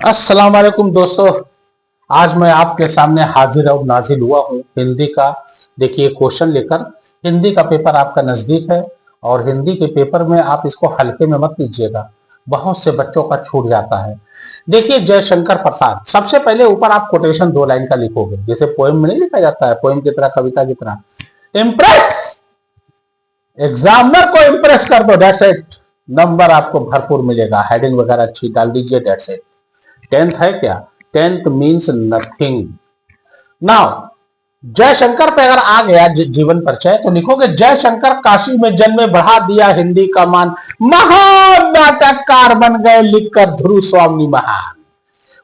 अस्सलाम वालेकुम दोस्तों। आज मैं आपके सामने हाजिर और नाजिल हुआ हूँ हिंदी का। देखिए क्वेश्चन लेकर। हिंदी का पेपर आपका नजदीक है और हिंदी के पेपर में आप इसको हल्के में मत लीजिएगा, बहुत से बच्चों का छूट जाता है। देखिए जयशंकर प्रसाद, सबसे पहले ऊपर आप कोटेशन 2 लाइन का लिखोगे, जैसे पोएम में नहीं लिखा जाता है, पोएम की तरह, कविता की तरह। इम्प्रेस, एग्जामिनर को इम्प्रेस कर दो, डेट्स इट। नंबर आपको भरपूर मिलेगा। हेडिंग वगैरह अच्छी डाल दीजिए, डेट्स इट। 10th है क्या? 10th means nothing. Now Jaishankar पे अगर आ गया जीवन परिचय तो लिखोगे जयशंकर काशी में जन्मे, बढ़ा दिया हिंदी का मान, महान नाटककार बन गए लिखकर ध्रुव स्वामी महान।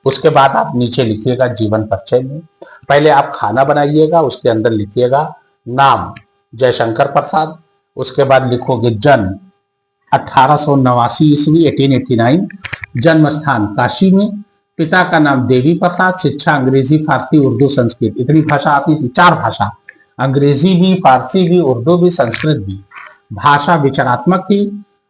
उसके बाद आप नीचे लिखिएगा जीवन परिचय में, पहले आप खाना बनाइएगा, उसके अंदर लिखिएगा नाम जयशंकर प्रसाद, उसके बाद लिखोगे जन्म 1889 ईस्वी 1889, जन्म स्थान काशी में, पिता का नाम देवी प्रसाद, शिक्षा अंग्रेजी, फारसी, उर्दू, संस्कृत। इतनी भाषा आती थी, 4 भाषा, अंग्रेजी भी, फारसी भी, उर्दू भी, संस्कृत भी। भाषा विचारात्मक थी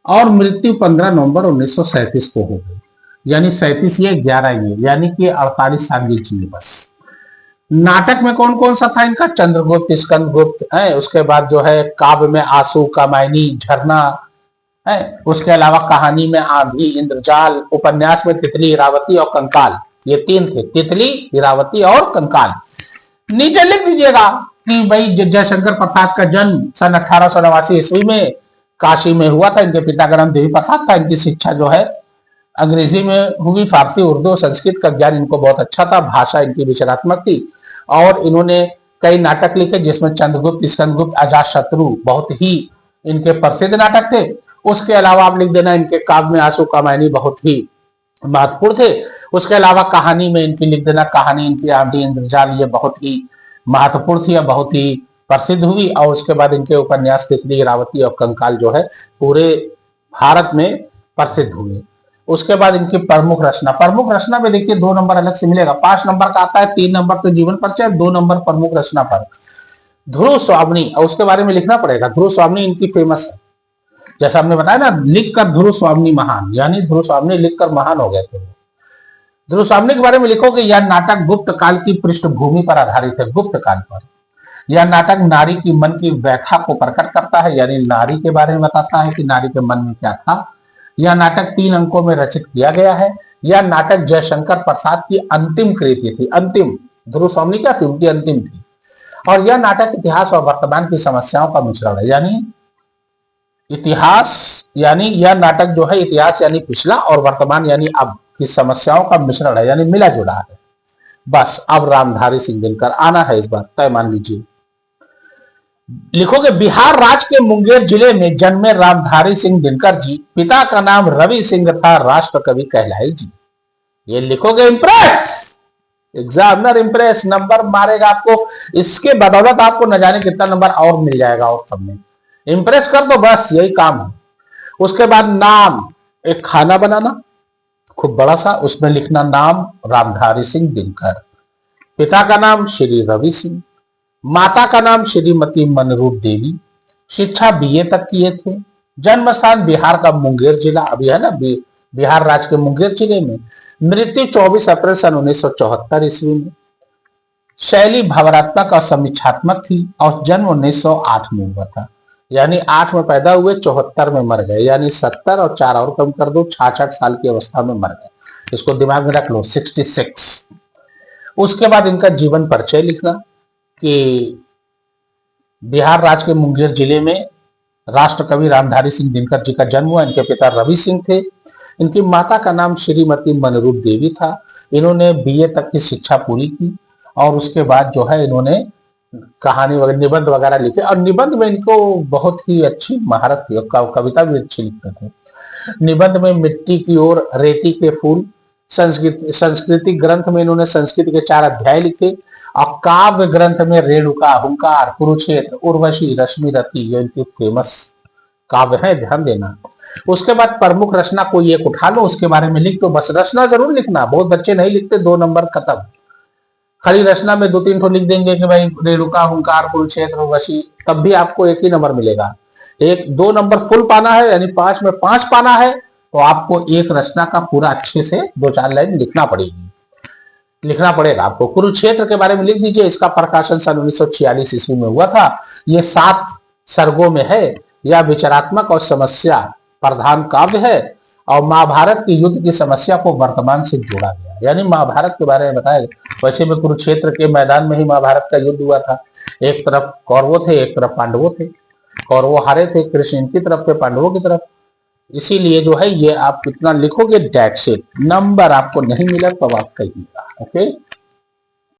और मृत्यु 15 नवंबर 1937 को हो गई। यानी 37 ये 11 ये, यानी कि 48 साल की जिए बस। नाटक में कौन कौन सा था इनका? चंद्रगुप्त, स्कंदगुप्त है, उसके बाद जो है काव्य में आंसू, कामायनी, झरना है, उसके अलावा कहानी में आंधी, इंद्रजाल, उपन्यास में तितली, इरावती और कंकाल। ये 3 थे, तितली, इरावती और कंकाल। नीचे लिख दीजिएगा कि भाई जयशंकर प्रसाद का जन्म सन 1889 ईस्वी में काशी में हुआ था। इनके पिता का नाम देवी प्रसाद था। इनकी शिक्षा जो है अंग्रेजी में हुई, फारसी, उर्दू, संस्कृत का ज्ञान इनको बहुत अच्छा था। भाषा इनकी विचारात्मक थी और इन्होंने कई नाटक लिखे जिसमें चंद्रगुप्त, स्कंदगुप्त, अजातशत्रु बहुत ही इनके प्रसिद्ध नाटक थे। उसके अलावा आप लिख देना इनके काव्य में आंसू, कामायनी बहुत ही महत्वपूर्ण थे। उसके अलावा कहानी में इनकी लिख देना, कहानी इनकी आंधी, इंद्रजाल, ये बहुत ही महत्वपूर्ण थी, बहुत ही प्रसिद्ध हुई। और उसके बाद इनके उपन्यास तितली, इरावती और कंकाल जो है पूरे भारत में प्रसिद्ध हुए। उसके बाद इनकी प्रमुख रचना में देखिए 2 नंबर अलग से मिलेगा। 5 नंबर का आता है, 3 नंबर तो जीवन परिचय, 2 नंबर प्रमुख रचना पर ध्रुव स्वामी, और उसके बारे में लिखना पड़ेगा। ध्रुव स्वामी इनकी फेमस है, जैसा हमने बताया ना, लिखकर ध्रुव स्वामी महान, यानी ध्रुव स्वामी लिखकर महान हो गए थे। ध्रुव स्वामी के बारे में लिखोगे यह नाटक गुप्त काल की पृष्ठभूमि पर आधारित है, गुप्त काल पर। यह नाटक नारी की मन की व्यथा को प्रकट करता है, यानी नारी के बारे में बताता है कि नारी के मन में क्या था। यह नाटक 3 अंकों में रचित किया गया है। यह नाटक जयशंकर प्रसाद की अंतिम कृति थी। अंतिम, ध्रुव स्वामी क्या थी? उनकी अंतिम थी। और यह नाटक इतिहास और वर्तमान की समस्याओं का मिश्रण है, यानी इतिहास, यानी यह नाटक जो है इतिहास यानी पिछला और वर्तमान यानी अब की समस्याओं का मिश्रण है, यानी मिला जुला है। बस अब रामधारी सिंह दिनकर आना है, इस बार तय मान लीजिए। लिखोगे बिहार राज्य के मुंगेर जिले में जन्मे रामधारी सिंह दिनकर जी, पिता का नाम रवि सिंह था, राष्ट्र कवि कहलाए जी। ये लिखोगे इम्प्रेस, एग्जामिनर इम्प्रेस, नंबर मारेगा आपको। इसके बदौलत आपको न जाने कितना नंबर और मिल जाएगा और सब में। इम्प्रेस कर दो, बस यही काम है। उसके बाद नाम, एक खाना बनाना खूब बड़ा सा, उसमें लिखना नाम रामधारी सिंह दिनकर, पिता का नाम श्री रवि सिंह, माता का नाम श्रीमती मनरूप देवी, शिक्षा बीए तक किए थे। जन्म स्थान बिहार का मुंगेर जिला, अभी है ना बिहार राज्य के मुंगेर जिले में। मृत्यु 24 अप्रैल सन 1974 ईस्वी में। शैली भावनात्मक और समीक्षात्मक थी और जन्म 1908 में हुआ था, यानी 8 में पैदा हुए, 74 में मर गए, यानी 70 और 4 और कम कर दो, 66 साल की अवस्था में मर गए। इसको दिमाग में रख लो, 66। उसके बाद इनका जीवन परिचय लिखना कि बिहार राज्य के मुंगेर जिले में राष्ट्र कवि रामधारी सिंह दिनकर जी का जन्म हुआ। इनके पिता रवि सिंह थे। इनकी माता का नाम श्रीमती मनरूप देवी था। इन्होंने बीए तक की शिक्षा पूरी की और उसके बाद जो है इन्होंने कहानी वगैरह, निबंध वगैरह लिखे, और निबंध में इनको बहुत ही अच्छी महारत थी, कविता भी अच्छी लिखते थे। निबंध में मिट्टी की ओर, रेती के फूल, सांस्कृतिक ग्रंथ में इन्होंने संस्कृत के 4 अध्याय लिखे, और काव्य ग्रंथ में रेणुका, हुंकार, कुरुक्षेत्र, उर्वशी, रश्मि रति, ये इनकी फेमस काव्य है, ध्यान देना। उसके बाद प्रमुख रचना कोई एक उठा लो, उसके बारे में लिख दो, बस रचना जरूर लिखना। बहुत बच्चे नहीं लिखते, 2 नंबर खत्म। खड़ी रचना में 2-3 ठो लिख देंगे कि भाई रेणुका, हुंकार, कुरुक्षेत्र, उर्वशी, तब भी आपको 1 ही नंबर मिलेगा। 1-2 नंबर फुल पाना है, यानी 5 में 5 पाना है तो आपको एक रचना का पूरा अच्छे से 2-4 लाइन लिखना पड़ेगा आपको। कुरुक्षेत्र के बारे में लिख दीजिए। इसका प्रकाशन सन 1946 ईस्वी में हुआ था। ये 7 सर्गों में है। यह विचारात्मक और समस्या प्रधान काव्य है और महाभारत के युद्ध की समस्या को वर्तमान से जोड़ा गया, यानी महाभारत के बारे में बताया गया। वैसे में कुरुक्षेत्र के मैदान में ही महाभारत का युद्ध हुआ था। एक तरफ कौरवों थे, एक तरफ पांडवों थे। कौरवों हारे थे, कृष्ण इनकी तरफ थे, पांडवों की तरफ। इसीलिए जो है ये आप कितना लिखोगे डेट से, नंबर आपको नहीं मिला तो आप कहिएगा। ओके।